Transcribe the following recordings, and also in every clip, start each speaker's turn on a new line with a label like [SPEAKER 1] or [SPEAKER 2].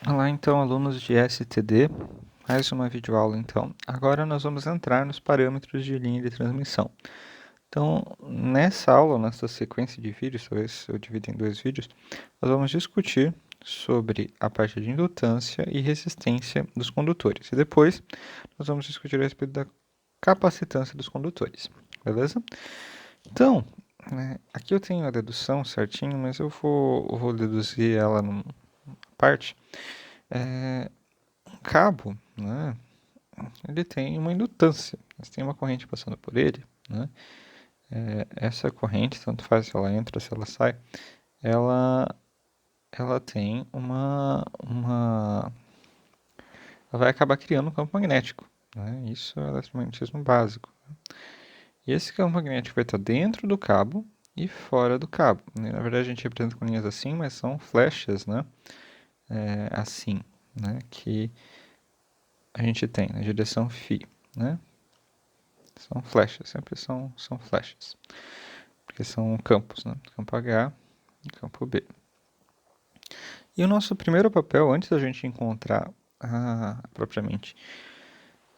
[SPEAKER 1] Olá, então, alunos de STD, mais uma videoaula, então. Agora nós vamos entrar nos parâmetros de linha de transmissão. Então, nessa aula, nessa sequência de vídeos, talvez eu divida em dois vídeos, nós vamos discutir sobre a parte de indutância e resistência dos condutores. E depois, nós vamos discutir a respeito da capacitância dos condutores, beleza? Então, aqui eu tenho a dedução certinho, mas eu vou deduzir ela numa parte. Um cabo, né, ele tem uma indutância, mas tem uma corrente passando por ele, né? Essa corrente, tanto faz se ela entra, se ela sai, ela, ela tem ela vai acabar criando um campo magnético, né? Isso é eletromagnetismo básico. E esse campo magnético vai estar dentro do cabo e fora do cabo. Na verdade, a gente representa com linhas assim, mas são flechas, né? Assim, né? Que a gente tem na direção φ, né? São flechas, sempre são flechas. Porque são campos, né? Campo H e campo B. E o nosso primeiro papel, antes da gente encontrar propriamente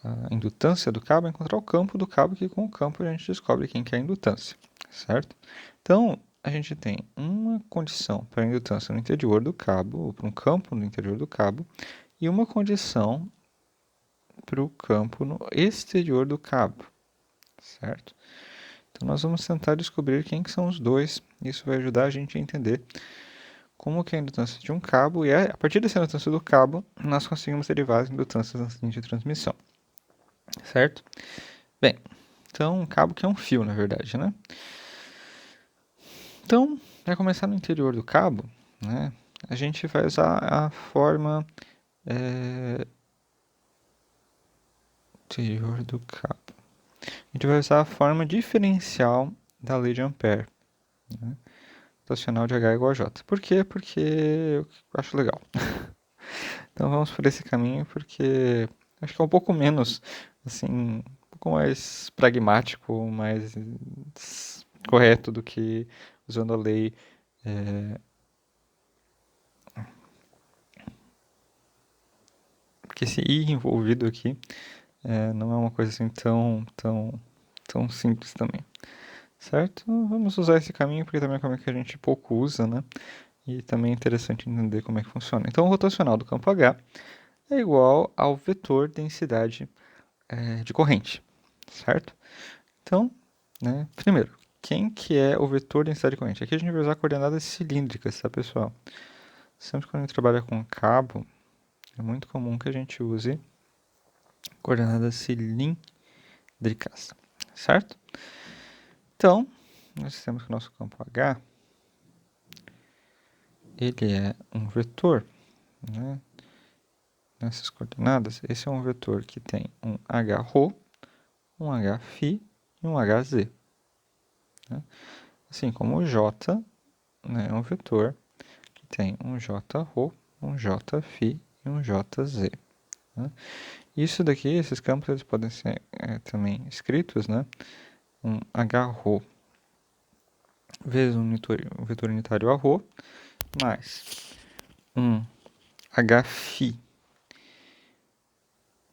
[SPEAKER 1] a indutância do cabo, é encontrar o campo do cabo, que com o campo a gente descobre quem que é a indutância, certo? Então, a gente tem uma condição para a indutância no interior do cabo, ou para um campo no interior do cabo, e uma condição para o campo no exterior do cabo, certo? Então, nós vamos tentar descobrir quem que são os dois. Isso vai ajudar a gente a entender como que é a indutância de um cabo, e a partir dessa indutância do cabo, nós conseguimos derivar as indutâncias na linha de transmissão, certo? Bem, então um cabo que é um fio, na verdade, né? Então, para começar no interior do cabo, né, a gente vai usar a forma interior do cabo. A gente vai usar a forma diferencial da lei de Ampère, né? Rotacional de H igual a J. Por quê? Porque eu acho legal. Então vamos por esse caminho, porque acho que é um pouco menos, assim, um pouco mais pragmático, mais correto do que usando a lei porque esse I envolvido aqui não é uma coisa assim tão simples também, certo? Vamos usar esse caminho porque também é um caminho que a gente pouco usa, né? E também é interessante entender como é que funciona. Então, o rotacional do campo H é igual ao vetor densidade de corrente, certo? Então, né, primeiro, quem que é o vetor densidade de corrente? Aqui a gente vai usar coordenadas cilíndricas, tá, pessoal? Sempre quando a gente trabalha com cabo, é muito comum que a gente use coordenadas cilíndricas, certo? Então, nós temos que o nosso campo H, ele é um vetor, né? Nessas coordenadas, esse é um vetor que tem um H-ρ, um H-φ e um Hz. Né? Assim como o J, né, é um vetor que tem um J-ρ, um J-φ e um Jz. Né? Isso daqui, esses campos, eles podem ser também escritos, né? Um H-ρ vezes um vetor unitário A-ρ, mais um H-φ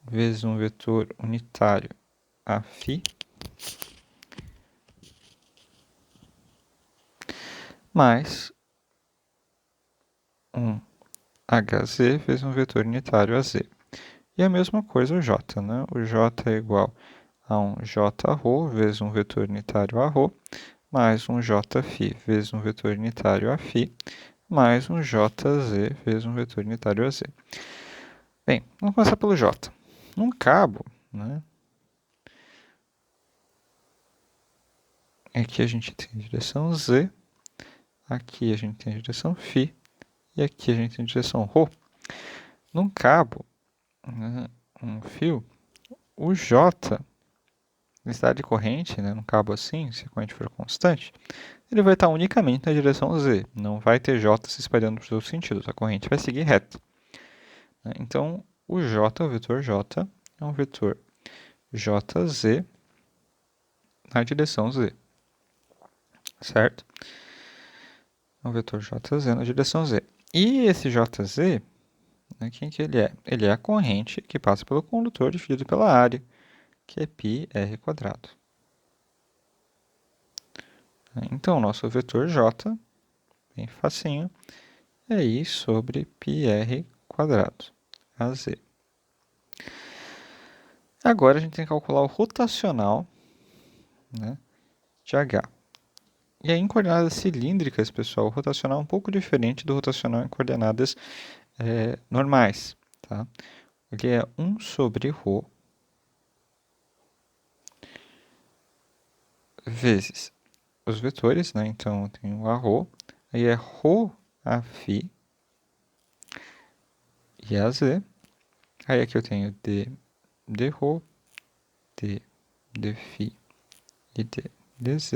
[SPEAKER 1] vezes um vetor unitário A-φ, mais um Hz vezes um vetor unitário AZ. E a mesma coisa o J, né? O J é igual a um J-ρ vezes um vetor unitário A-ρ, mais um J-φ vezes um vetor unitário A-φ, mais um Jz vezes um vetor unitário AZ. Bem, vamos começar pelo J. Num cabo, né? Aqui a gente tem a direção Z, aqui a gente tem a direção φ, e aqui a gente tem a direção ρ. Num cabo, né, um fio, o J, densidade de corrente, né, num cabo assim, se a corrente for constante, ele vai estar unicamente na direção Z, não vai ter J se espalhando para os outros sentidos, a corrente vai seguir reta. Então, o J, o vetor J, é um vetor Jz na direção Z, certo? É um vetor Jz na direção Z. E esse Jz, né? Quem que ele é? Ele é a corrente que passa pelo condutor dividido pela área, que é πr². Então, nosso vetor J, bem facinho, é I sobre πr², AZ. Agora a gente tem que calcular o rotacional, né, de H. E aí, em coordenadas cilíndricas, pessoal, o rotacional é um pouco diferente do rotacional em coordenadas normais, tá? Ele é 1 sobre ρ vezes os vetores, né? Então, eu tenho a ρ, aí é ρ a φ e a z. Aí aqui eu tenho d ρ, d φ e dz.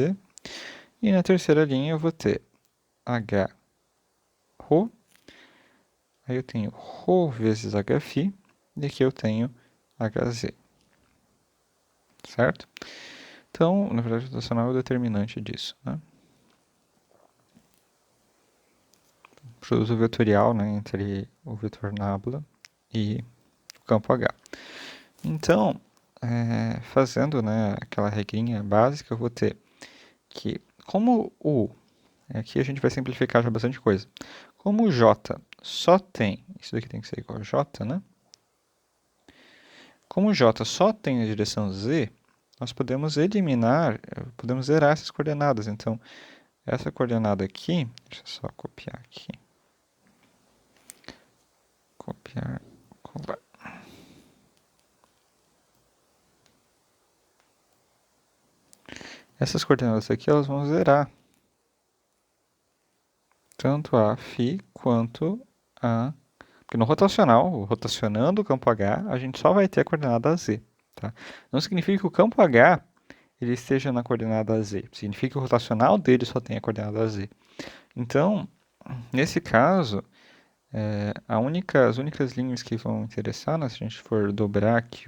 [SPEAKER 1] E na terceira linha eu vou ter h ρ, aí eu tenho ρ vezes hφ, e aqui eu tenho hz, certo? Então, na verdade, o rotacional é o determinante disso, né? Produto vetorial, né, entre o vetor nabla e o campo H. Então, fazendo, né, aquela regrinha básica, eu vou ter que, como aqui a gente vai simplificar já bastante coisa. Como o J só tem, isso daqui tem que ser igual a J, né? Como o J só tem a direção Z, nós podemos eliminar, podemos zerar essas coordenadas. Então, essa coordenada aqui, deixa eu só copiar aqui. Copiar, colar. Essas coordenadas aqui, elas vão zerar tanto a φ quanto a... Porque no rotacional, rotacionando o campo H, a gente só vai ter a coordenada z. Tá? Não significa que o campo H ele esteja na coordenada z. Significa que o rotacional dele só tem a coordenada z. Então, nesse caso, as únicas linhas que vão interessar, né, se a gente for dobrar aqui,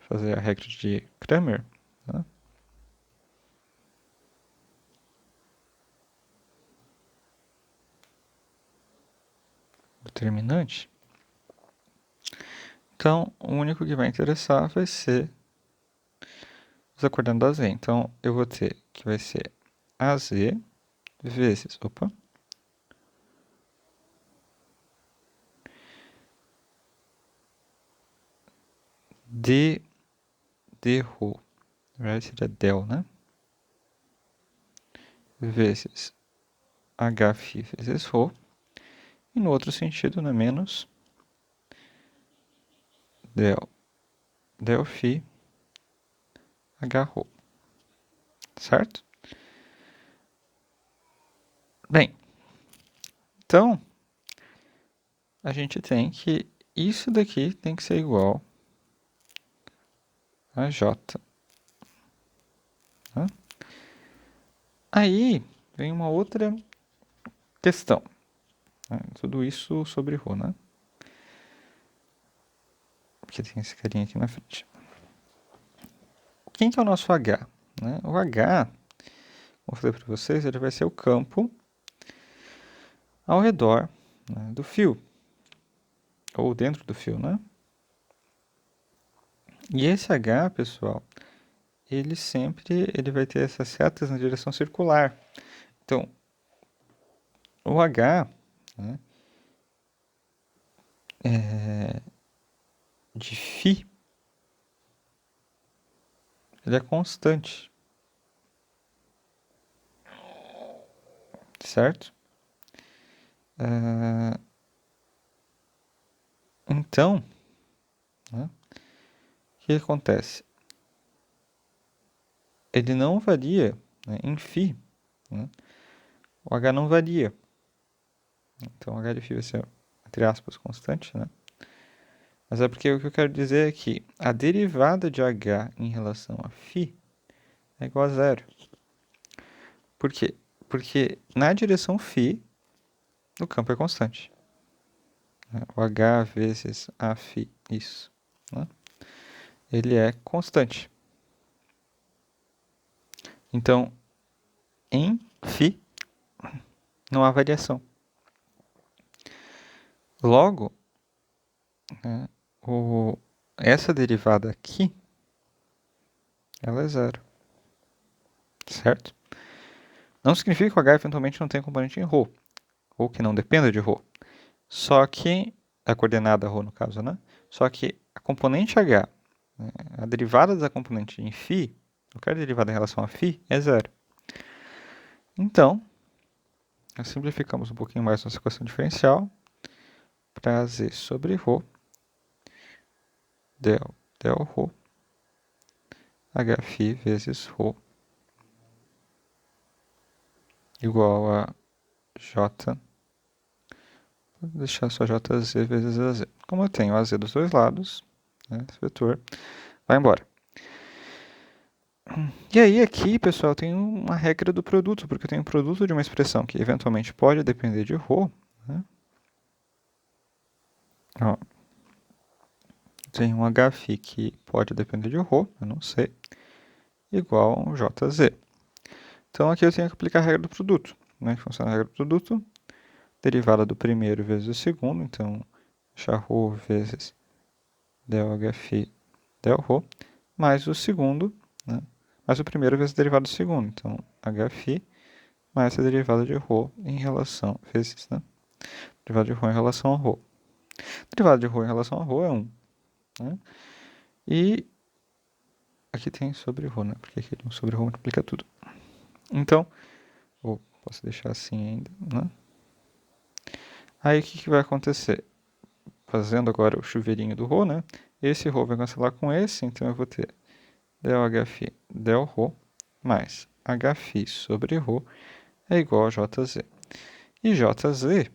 [SPEAKER 1] fazer a regra de Cramer, né, determinante. Então, o único que vai interessar vai ser os coordenadas z. Então, eu vou ter que vai ser AZ vezes, ρ, na verdade seria del, né? Vezes hφ vezes ρ. E no outro sentido, né, menos del φ hρ. Certo? Bem, então, a gente tem que isso daqui tem que ser igual a J. Né? Aí vem uma outra questão. Né? Tudo isso sobre ρ, né? Porque tem esse carinha aqui na frente. Quem que é o nosso H? Né? O H, como eu falei para vocês, ele vai ser o campo ao redor, né, do fio, ou dentro do fio, né? E esse H, pessoal, ele vai ter essas setas na direção circular. Então, o H, né, de φ, ele é constante, certo? Então, né, o que acontece? Ele não varia, né, em φ, né? O H não varia. Então, o H de φ vai ser, entre aspas, constante, né? Mas é porque o que eu quero dizer é que a derivada de H em relação a φ é igual a zero. Por quê? Porque na direção φ, o campo é constante. O H vezes a φ, isso. Né? Ele é constante. Então, em φ, não há variação. Logo, né, essa derivada aqui, ela é zero, certo? Não significa que o h eventualmente não tenha componente em ρ, ou que não dependa de ρ. Só que, a coordenada ρ no caso, né? Só que a componente h, né, a derivada da componente em φ, qualquer derivada em relação a φ, é zero. Então, nós simplificamos um pouquinho mais nossa equação diferencial para z sobre ρ, del ρ, hφ vezes ρ, igual a j, vou deixar só jz vezes az. Como eu tenho az dos dois lados, né, esse vetor vai embora. E aí aqui, pessoal, tem uma regra do produto, porque eu tenho um produto de uma expressão que eventualmente pode depender de ρ, né? Ó, tem um hφ que pode depender de ρ, eu não sei, igual a um jz. Então aqui eu tenho que aplicar a regra do produto. Como é que funciona a regra do produto? Derivada do primeiro vezes o segundo, então deixar ρ vezes del hφ del ρ, mais o segundo, né? Mais o primeiro vezes a derivada do segundo, então hφ mais a derivada de ρ em relação, vezes, né? Derivada de ρ em relação a ρ. Derivada de ρ em relação a ρ é 1. Né? E aqui tem sobre ρ, né? Porque aqui sobre ρ multiplica tudo. Então, posso deixar assim ainda, né? Aí o que vai acontecer? Fazendo agora o chuveirinho do ρ, né? Esse ρ vai cancelar com esse, então eu vou ter del hφ del ρ mais hφ sobre ρ é igual a jz. E jz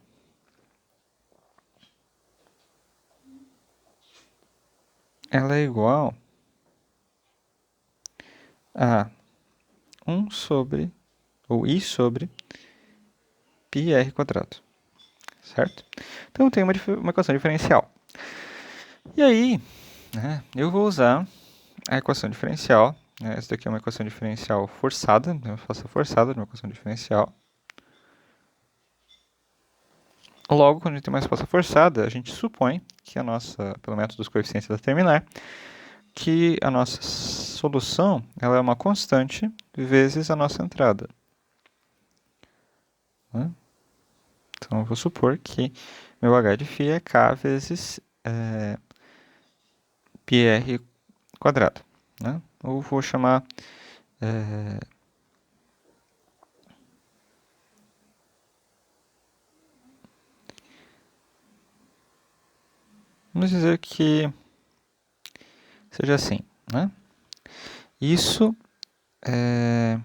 [SPEAKER 1] ela é igual a 1 sobre, ou i sobre, πr quadrado, certo? Então eu tenho uma equação diferencial. E aí, né, eu vou usar a equação diferencial. Né, essa daqui é uma equação diferencial forçada, então eu faço a forçada de uma equação diferencial. Logo, quando a gente tem uma resposta forçada, a gente supõe que a nossa, pelo método dos coeficientes determinar, que a nossa solução ela é uma constante vezes a nossa entrada. Né? Então, eu vou supor que meu h de φ é k vezes πr quadrado. Né? Ou vou chamar... vamos dizer que seja assim. Né? Isso é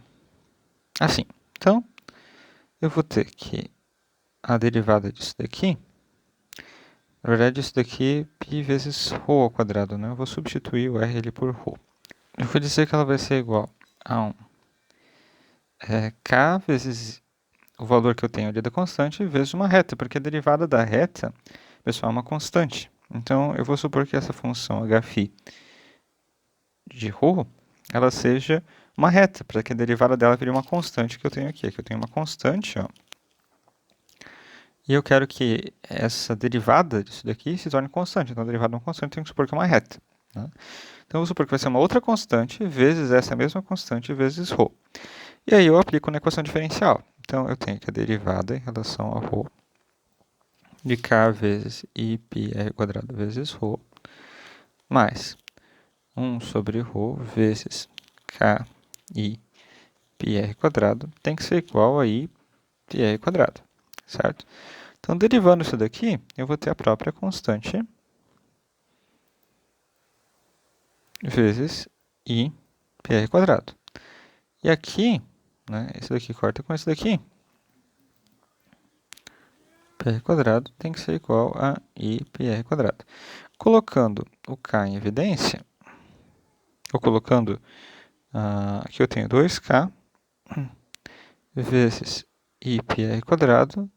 [SPEAKER 1] assim. Então, eu vou ter que a derivada disso daqui, na verdade, isso daqui é π vezes ρ ao quadrado, né? Eu vou substituir o r ali por ρ. Eu vou dizer que ela vai ser igual a 1 k vezes o valor que eu tenho ali da constante vezes uma reta, porque a derivada da reta, pessoal, é uma constante. Então, eu vou supor que essa função hφ de ρ, ela seja uma reta, para que a derivada dela vire uma constante que eu tenho aqui. Aqui eu tenho uma constante, ó, e eu quero que essa derivada disso daqui se torne constante. Então, a derivada de uma constante eu tenho que supor que é uma reta. Né? Então, eu vou supor que vai ser uma outra constante vezes essa mesma constante vezes ρ. E aí eu aplico na equação diferencial. Então, eu tenho que a derivada em relação a ρ de k vezes i πr quadrado vezes ρ mais 1 sobre ρ vezes k i πr quadrado tem que ser igual a i πr quadrado, certo? Então, derivando isso daqui, eu vou ter a própria constante vezes i πr quadrado. E aqui, né, esse daqui corta com esse daqui. πr quadrado tem que ser igual a i πr quadrado. Colocando o k em evidência, ou colocando, aqui eu tenho 2k vezes i πr quadrado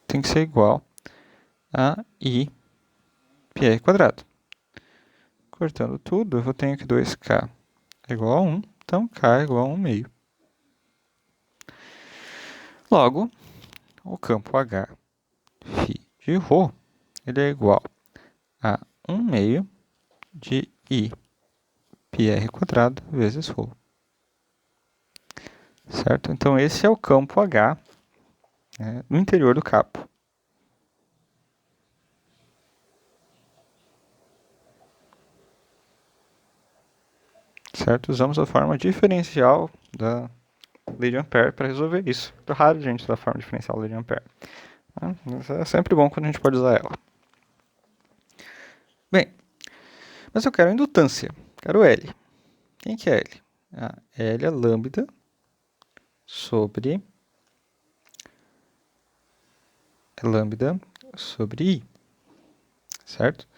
[SPEAKER 1] tem que ser igual a i πr quadrado. Cortando tudo, eu vou ter que 2k é igual a 1, então k é igual a 1 meio. Logo, o campo H φ de ρ, ele é igual a 1 meio de I πr quadrado vezes ρ. Certo? Então, esse é o campo H, né, no interior do cabo. Certo? Usamos a forma diferencial da lei de Ampère para resolver isso. É raro a gente usar a forma diferencial da lei de Ampère. Mas é sempre bom quando a gente pode usar ela. Bem, mas eu quero a indutância. Quero L. Quem que é L? L é lambda sobre I, certo?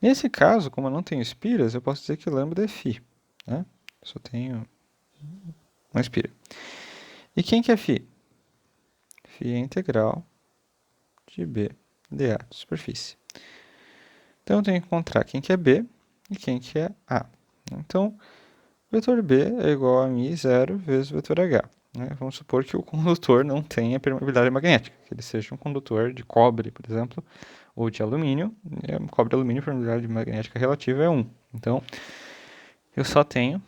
[SPEAKER 1] Nesse caso, como eu não tenho espiras, eu posso dizer que lambda é φ, né? Só tenho uma espira. E quem que é φ? Φ é integral de B dA de superfície. Então, eu tenho que encontrar quem que é B e quem que é A. Então, o vetor B é igual a μ0 vezes o vetor H. Né? Vamos supor que o condutor não tenha permeabilidade magnética, que ele seja um condutor de cobre, por exemplo, ou de alumínio. Cobre e alumínio, a permeabilidade magnética relativa é 1. Então, eu só tenho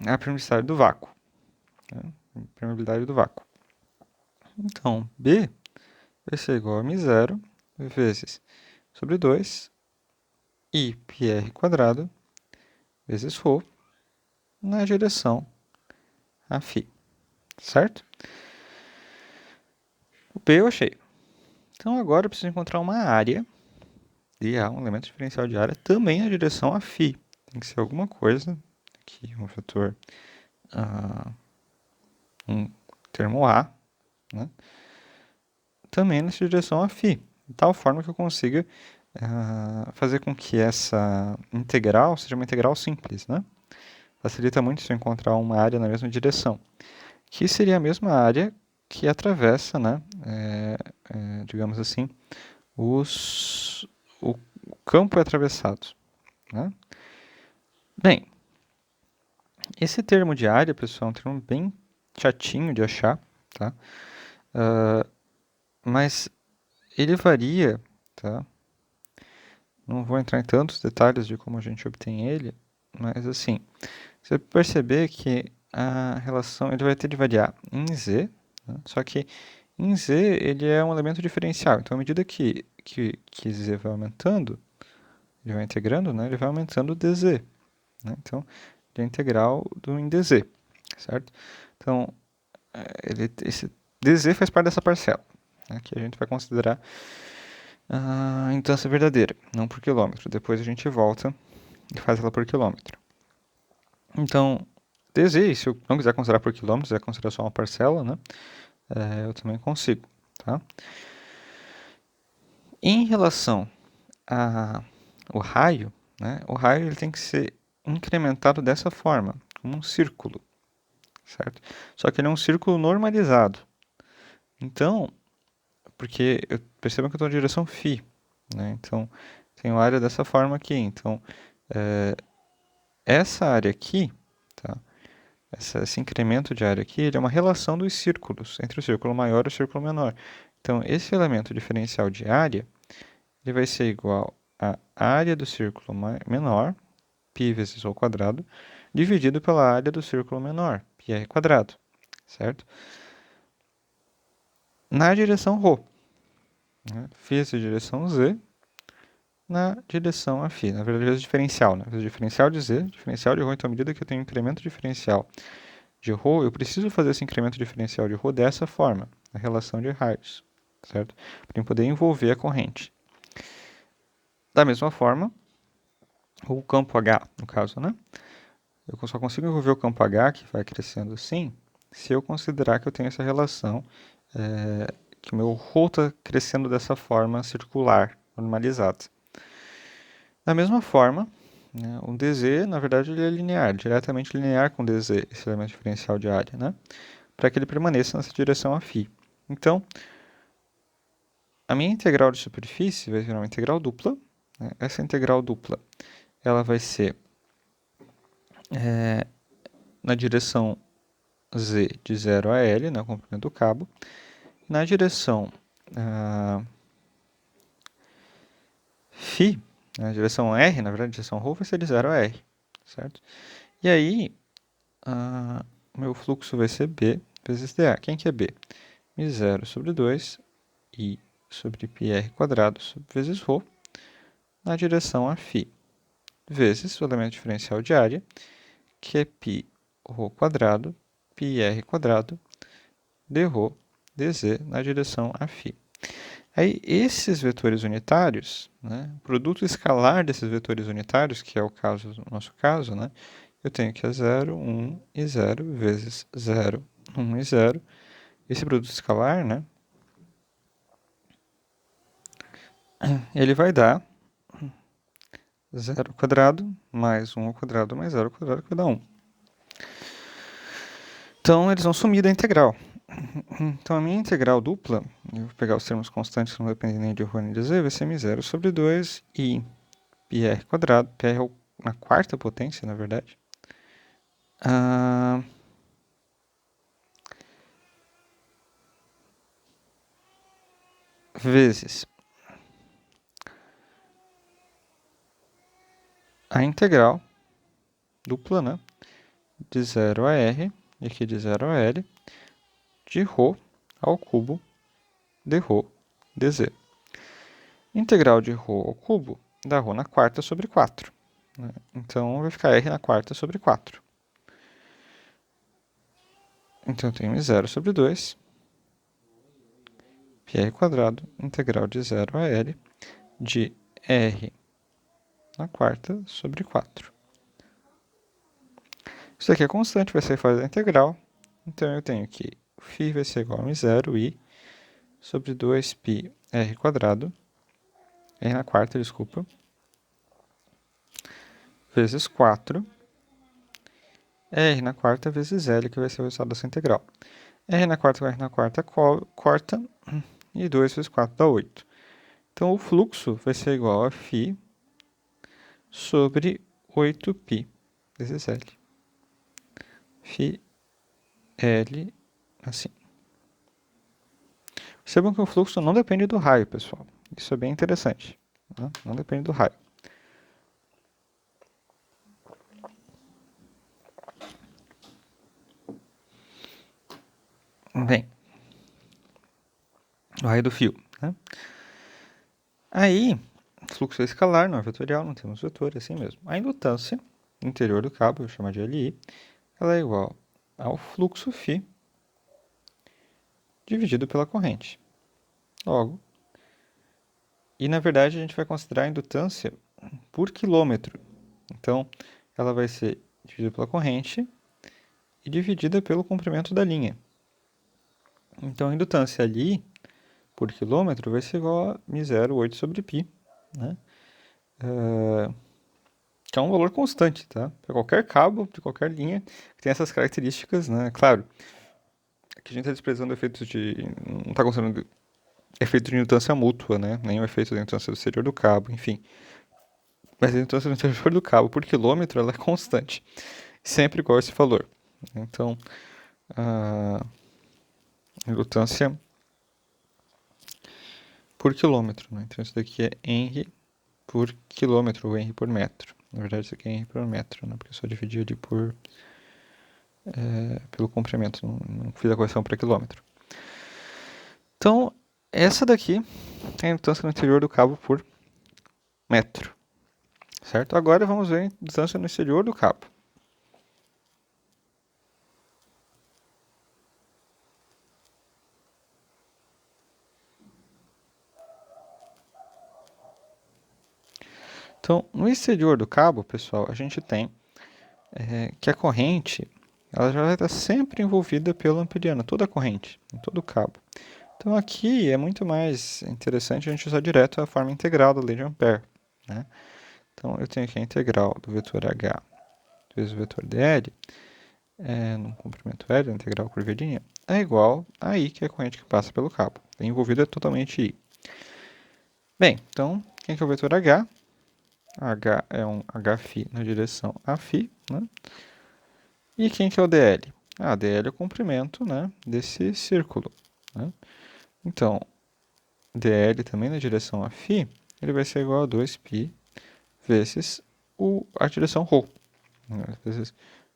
[SPEAKER 1] a permeabilidade do vácuo. Né? Permeabilidade do vácuo. Então, B vai ser igual a μ0 vezes sobre 2 I πr quadrado vezes ρ na direção a φ. Certo? O B eu achei. Então, agora eu preciso encontrar uma área dA, um elemento diferencial de área, também na direção a φ. Tem que ser alguma coisa, aqui um vetor, um termo A, né? Também nessa direção a φ, de tal forma que eu consiga fazer com que essa integral seja uma integral simples, né? Facilita muito se eu encontrar uma área na mesma direção, que seria a mesma área que atravessa, né, digamos assim, o campo é atravessado. Né? Bem, esse termo de área, pessoal, é um termo bem chatinho de achar, tá? Mas ele varia, tá? Não vou entrar em tantos detalhes de como a gente obtém ele, mas assim, você perceber que a relação ele vai ter de variar em z, né? Só que em z ele é um elemento diferencial, então à medida que z vai aumentando, ele vai integrando, né? Ele vai aumentando o dz, né? Então, ele é integral do em dz, certo? Então, esse dz faz parte dessa parcela, né? Que a gente vai considerar a indutância verdadeira, não por quilômetro. Depois a gente volta e faz ela por quilômetro. Então, dz, se eu não quiser considerar por quilômetro, quiser considerar só uma parcela, né? Eu também consigo, tá? Em relação ao raio, né? O raio ele tem que ser incrementado dessa forma, como um círculo, certo? Só que ele é um círculo normalizado. Então, porque percebam que eu estou na direção φ, né? Então, tenho área dessa forma aqui. Então, essa área aqui, tá? Esse incremento de área aqui, ele é uma relação dos círculos, entre o círculo maior e o círculo menor. Então, esse elemento diferencial de área, ele vai ser igual a área do círculo menor, π vezes ρ quadrado, dividido pela área do círculo menor, πr quadrado, certo? Na direção ρ. Né? Fiz a direção z na direção a φ. Na verdade, vezes diferencial. Né? Vezes diferencial de z, diferencial de ρ. Então, à medida que eu tenho incremento diferencial de ρ, eu preciso fazer esse incremento diferencial de ρ dessa forma, a relação de raios, certo? Para poder envolver a corrente. Da mesma forma, o campo H, no caso, né? Eu só consigo envolver o campo H, que vai crescendo assim, se eu considerar que eu tenho essa relação, que o meu ρ está crescendo dessa forma circular, normalizada. Da mesma forma, né, o dz, na verdade, ele é linear, diretamente linear com o dz, esse elemento diferencial de área, né? Para que ele permaneça nessa direção a φ. Então, a minha integral de superfície vai virar uma integral dupla. Né? Essa integral dupla ela vai ser na direção z de 0 a L, né, comprimento do cabo, Na direção φ, na direção R, na verdade, a direção ρ vai ser de 0 a R, certo? E aí, meu fluxo vai ser B vezes dA. Quem que é B? Mi0 sobre 2 I sobre πr quadrado vezes ρ na direção a φ, vezes o elemento diferencial de área, que é π ρ quadrado, πr quadrado, dρ dz na direção a φ. Aí, esses vetores unitários, né, o produto escalar desses vetores unitários, que é o caso do nosso caso, né, eu tenho que é 0, 1 e 0 vezes 0, 1 e 0. Esse produto escalar, né, ele vai dar 0 ao quadrado mais 1 ao quadrado mais 0 ao quadrado, que vai dar 1. Então, eles vão sumir da integral. Então, a minha integral dupla, eu vou pegar os termos constantes que não dependem nem de ρ nem de z, vai ser mi0 sobre 2 i πr quadrado, πr é na quarta potência, na verdade, vezes a integral dupla, né, de 0 a r, e aqui de 0 a l, de ρ ao cubo dρ dz. Integral de ρ ao cubo dá ρ na quarta sobre 4. Né? Então, vai ficar r na quarta sobre 4. Então, eu tenho mi0 sobre 2, πr quadrado, integral de 0 a l, de r na quarta sobre 4. Isso aqui é constante, vai ser fora da integral. Então, eu tenho que φ vai ser igual a mi0 i sobre 2π r quadrado, r na quarta, desculpa, vezes 4, r na quarta vezes L, que vai ser o resultado dessa integral. R na quarta com R na quarta corta, e 2 vezes 4 dá 8. Então, o fluxo vai ser igual a φ sobre 8π vezes L. φ L, assim. Percebam que o fluxo não depende do raio, pessoal. Isso é bem interessante. Né? Não depende do raio. Bem, o raio do fio. Né? Aí, fluxo é escalar, não é vetorial, não temos vetor, é assim mesmo. A indutância interior do cabo, eu vou chamar de LI, ela é igual ao fluxo φ dividido pela corrente. Logo, e na verdade a gente vai considerar a indutância por quilômetro. Então, ela vai ser dividida pela corrente e dividida pelo comprimento da linha. Então, a indutância ali por quilômetro vai ser igual a mi0, 8 sobre π, né? Que é um valor constante, tá? Para qualquer cabo, de qualquer linha, que tem essas características, né? Claro, aqui a gente está desprezando efeitos de... não está considerando efeito de indutância mútua, né? Nem o efeito da indutância do exterior do cabo, enfim. Mas a indutância do interior do cabo por quilômetro, ela é constante. Sempre igual a esse valor. Então, a indutância por quilômetro, né? Então, isso daqui é Henry por quilômetro, ou Henry por metro. Na verdade, isso aqui é Henry por metro, né? Porque eu só dividi ali pelo comprimento, não fiz a correção para quilômetro. Então, essa daqui é a indutância no interior do cabo por metro. Certo? Agora vamos ver a indutância no exterior do cabo. Então, no exterior do cabo, pessoal, a gente tem que a corrente ela já vai estar sempre envolvida pelo amperiano, toda a corrente, em todo o cabo. Então, aqui é muito mais interessante a gente usar direto a forma integral da lei de Ampère. Né? Então, eu tenho aqui a integral do vetor h vezes o vetor dl, no comprimento L, a integral curvilínea, é igual a I, que é a corrente que passa pelo cabo. Envolvido é totalmente I. Bem, então, quem que é o vetor h? H é um Hφ na direção a φ, né? E quem que é o dl? Ah, dl é o comprimento, né, desse círculo. Né? Então, dl também na direção a φ, ele vai ser igual a 2π vezes a direção ρ. Vezes,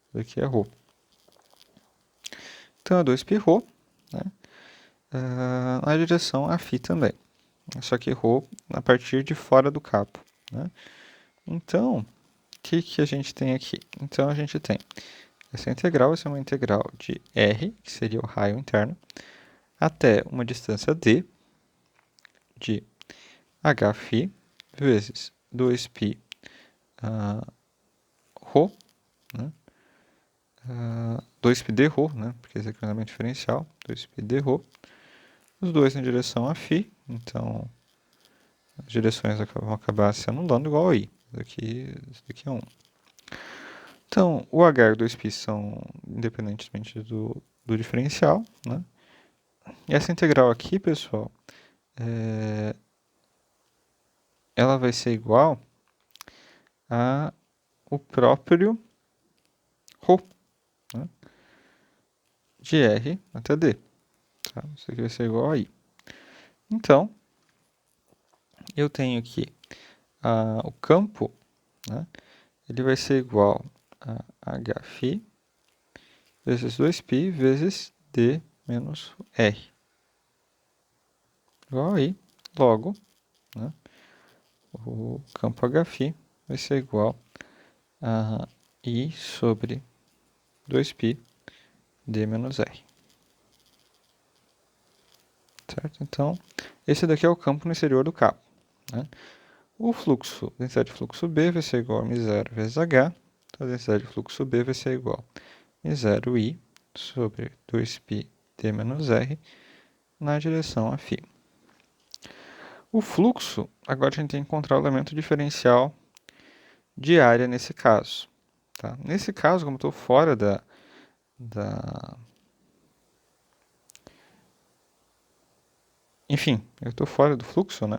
[SPEAKER 1] isso aqui é ρ. Então, é 2πρ, né? Na direção a φ também. Só que ρ a partir de fora do cabo, né? Então, o que a gente tem aqui? Então, a gente tem essa integral, vai ser uma integral de r, que seria o raio interno, até uma distância d, de hφ, vezes 2π ρ, né? 2πd ρ, né? Porque esse aqui é o elemento diferencial, 2πd ρ. Os dois em direção a φ, então as direções vão acabar se anulando igual a i. Isso daqui é 1. Então, o h e o 2π são independentemente do diferencial, né? E essa integral aqui, pessoal, ela vai ser igual a o próprio ρ, né? De r até d. Tá? Isso aqui vai ser igual a i. Então, eu tenho aqui o campo, né? Ele vai ser igual a hφ vezes 2π vezes d menos r. Igual a i. Logo, né? O campo hφ vai ser igual a i sobre 2π d menos r. Certo? Então, esse daqui é o campo no exterior do cabo, né? O fluxo, densidade de fluxo B vai ser igual a μ0 vezes h. Então, a densidade de fluxo B vai ser igual a μ0i sobre 2π d menos r na direção a φ. O fluxo, agora a gente tem que encontrar o elemento diferencial de área nesse caso. Tá? Nesse caso, como eu estou fora Enfim, eu estou fora do fluxo, né?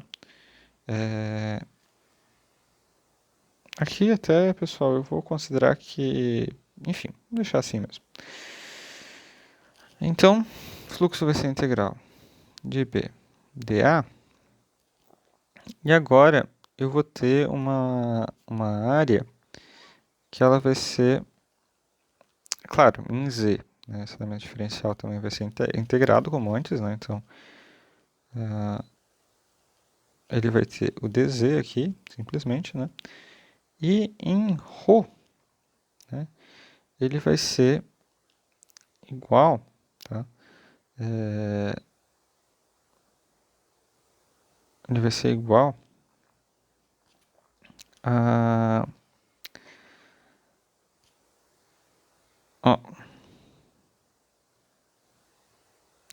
[SPEAKER 1] Aqui até, pessoal, eu vou considerar que... Enfim, vou deixar assim mesmo. Então, o fluxo vai ser integral de B dA. E agora eu vou ter uma área que ela vai ser, claro, em Z. Né? Esse elemento diferencial também vai ser integrado como antes, né? Então, ele vai ter o dz aqui, simplesmente, né? E em ρ, né? Ele vai ser igual, tá? Ele vai ser igual a... Ó,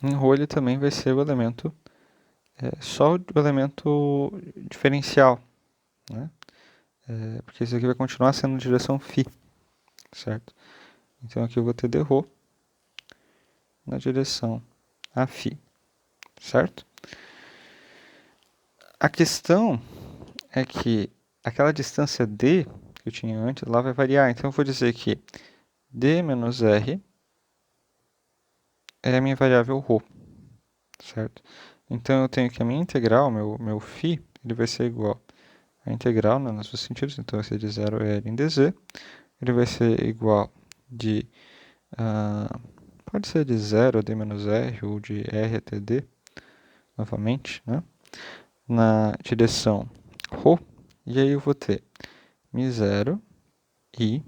[SPEAKER 1] em ρ ele também vai ser o elemento, só o elemento diferencial, né? Porque isso aqui vai continuar sendo direção φ, certo? Então aqui eu vou ter dρ na direção a φ, certo? A questão é que aquela distância d que eu tinha antes lá vai variar, então eu vou dizer que d menos r é a minha variável ρ, certo? Então eu tenho que a minha integral, meu φ, ele vai ser igual a integral, né, nos dois sentidos, então vai ser de 0 a L em dz, ele vai ser igual de, pode ser de 0 a d menos r, ou de r até d, novamente, né, na direção ρ, e aí eu vou ter μ0 i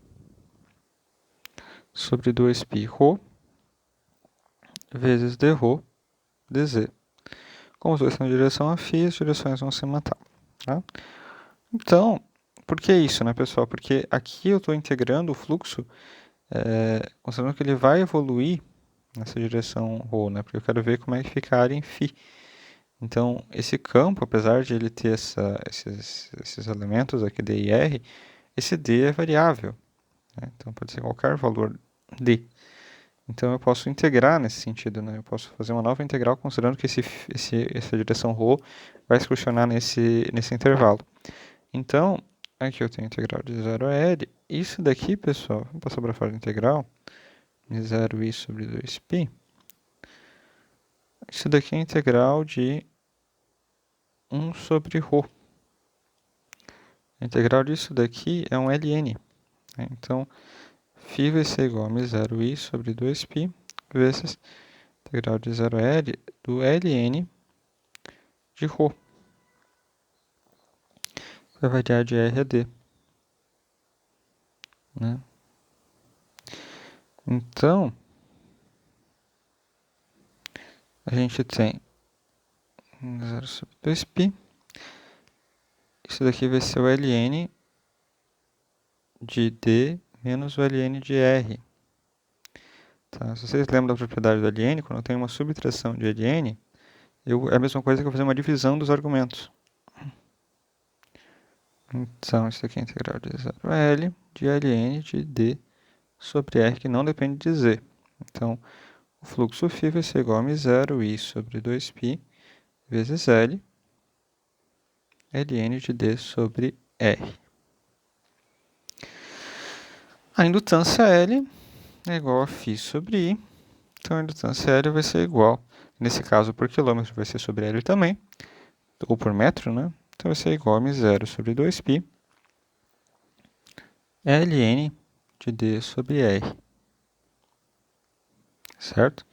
[SPEAKER 1] sobre 2π ρ vezes dρ dz. Como os dois estão em direção a φ, as direções vão se matar. Tá? Então, por que isso, né, pessoal? Porque aqui eu estou integrando o fluxo, considerando que ele vai evoluir nessa direção ρ, né? Porque eu quero ver como é que fica a área em φ. Então, esse campo, apesar de ele ter esses elementos aqui, d e r, esse d é variável. Né? Então, pode ser qualquer valor d. Então, eu posso integrar nesse sentido, né? Eu posso fazer uma nova integral considerando que essa direção ρ vai excursionar nesse intervalo. Então, aqui eu tenho a integral de 0 a L. Isso daqui, pessoal, vamos passar para fora da integral. De 0i sobre 2π. Isso daqui é a integral de 1 sobre ρ. A integral disso daqui é um ln. Né? Então, φ vai ser igual a μ0i sobre 2π vezes a integral de 0 a L do ln de ρ. Vai variar de R a D. Né? Então, a gente tem 0 sobre 2π. Isso daqui vai ser o ln de D menos o ln de R. Tá? Se vocês lembram da propriedade do ln, quando eu tenho uma subtração de ln, é a mesma coisa que eu fazer uma divisão dos argumentos. Então, isso aqui é a integral de 0 a L de ln de D sobre R, que não depende de Z. Então, o fluxo φ vai ser igual a μ0i sobre 2π vezes L, ln de D sobre R. A indutância L é igual a φ sobre I. Então, a indutância L vai ser igual, nesse caso, por quilômetro, vai ser sobre L também, ou por metro, né? Então, vai ser igual a μ0 sobre 2π ln de D sobre R. Certo?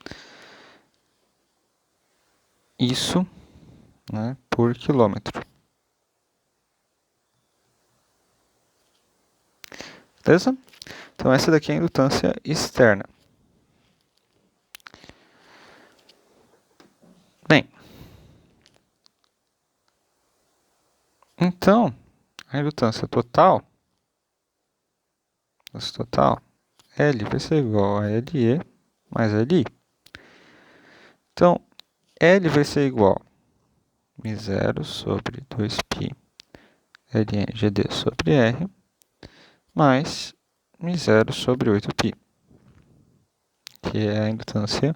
[SPEAKER 1] Isso, né, por quilômetro. Beleza? Então, essa daqui é a indutância externa. Bem, então, a indutância total, L vai ser igual a LE mais LI. Então, L vai ser igual a μ0 sobre 2π ln de D sobre R mais μ0 sobre 8π, que é a indutância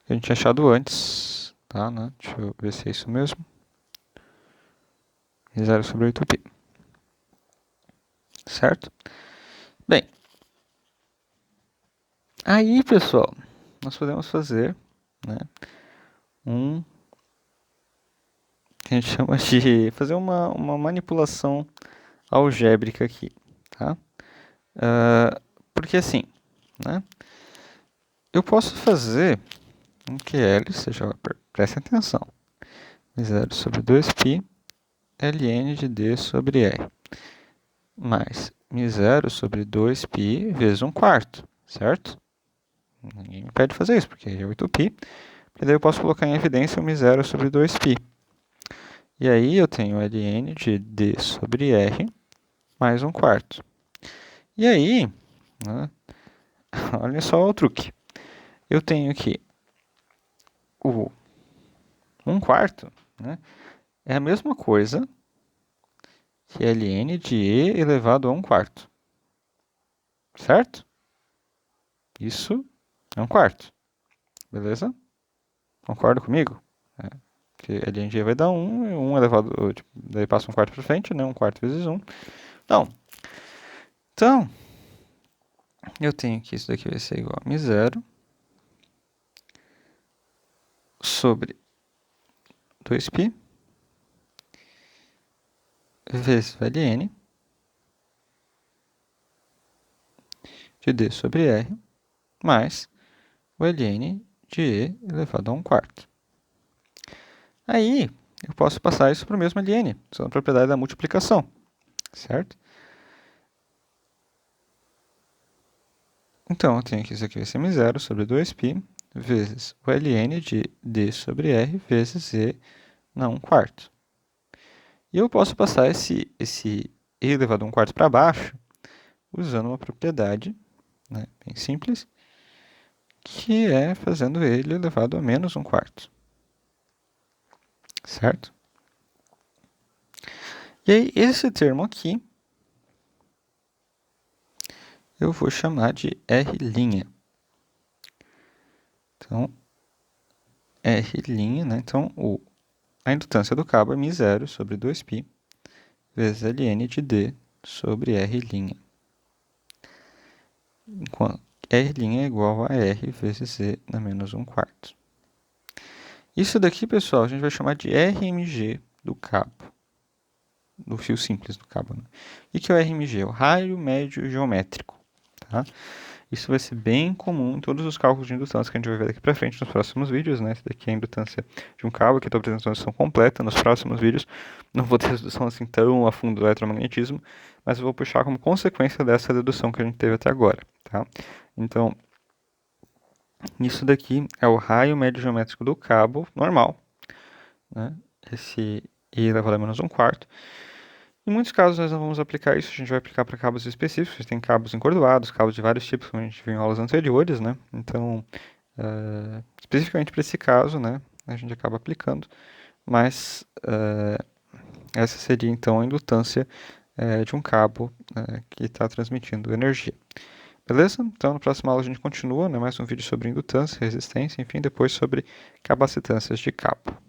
[SPEAKER 1] que a gente tinha achado antes, tá? Né? Deixa eu ver se é isso mesmo. μ0 sobre 8π. Certo? Bem, aí, pessoal, nós podemos fazer, né, que a gente chama de fazer uma manipulação algébrica aqui, tá? Porque assim, né, eu posso fazer com que L seja, prestem atenção, μ0 sobre 2π ln de D sobre R, mais μ0 sobre 2π vezes 1/4, certo? Ninguém me pede de fazer isso, porque é 8π, e daí eu posso colocar em evidência o μ0 sobre 2π. E aí eu tenho ln de D sobre R mais 1/4. E aí, né, olha só o truque. Eu tenho aqui o 1/4, né, é a mesma coisa que ln de E elevado a 1/4. Certo? Isso é 1/4. Beleza? Concorda comigo? Porque ln de E vai dar 1, e 1 elevado, tipo, daí passa 1/4 para frente, né? 1/4 vezes 1. Não. Então, eu tenho que isso daqui vai ser igual a μ0 sobre 2π vezes o ln de D sobre R mais o ln de E elevado a 1/4. Aí, eu posso passar isso para o mesmo ln, usando a propriedade da multiplicação, certo? Então, eu tenho que isso aqui vai ser μ0 sobre 2π vezes o ln de D sobre R vezes E na 1/4. E eu posso passar esse E elevado a 1/4 para baixo, usando uma propriedade, né, bem simples, que é fazendo ele elevado a menos 1/4. Certo? E aí, esse termo aqui, eu vou chamar de R'. Então, R', né? Então, a indutância do cabo é μ0 sobre 2π vezes ln de D sobre R'. Enquanto R' é igual a R vezes E na menos 1/4. Isso daqui, pessoal, a gente vai chamar de RMG do cabo, do fio simples do cabo, né? O que é o RMG? É o raio médio geométrico, tá? Isso vai ser bem comum em todos os cálculos de indutância que a gente vai ver daqui para frente nos próximos vídeos, né? Esse daqui é a indutância de um cabo, que eu estou apresentando a solução completa nos próximos vídeos. Não vou ter redução assim tão a fundo do eletromagnetismo, mas eu vou puxar como consequência dessa dedução que a gente teve até agora, tá? Então, isso daqui é o raio médio geométrico do cabo normal, né? Esse I elevado a menos 1/4. Em muitos casos nós não vamos aplicar isso, a gente vai aplicar para cabos específicos, tem cabos encordoados, cabos de vários tipos, como a gente viu em aulas anteriores, né? Então, especificamente para esse caso, né, a gente acaba aplicando, mas essa seria então a indutância de um cabo que está transmitindo energia. Beleza? Então, na próxima aula a gente continua, né, mais um vídeo sobre indutância, resistência, enfim, depois sobre capacitâncias de cabo.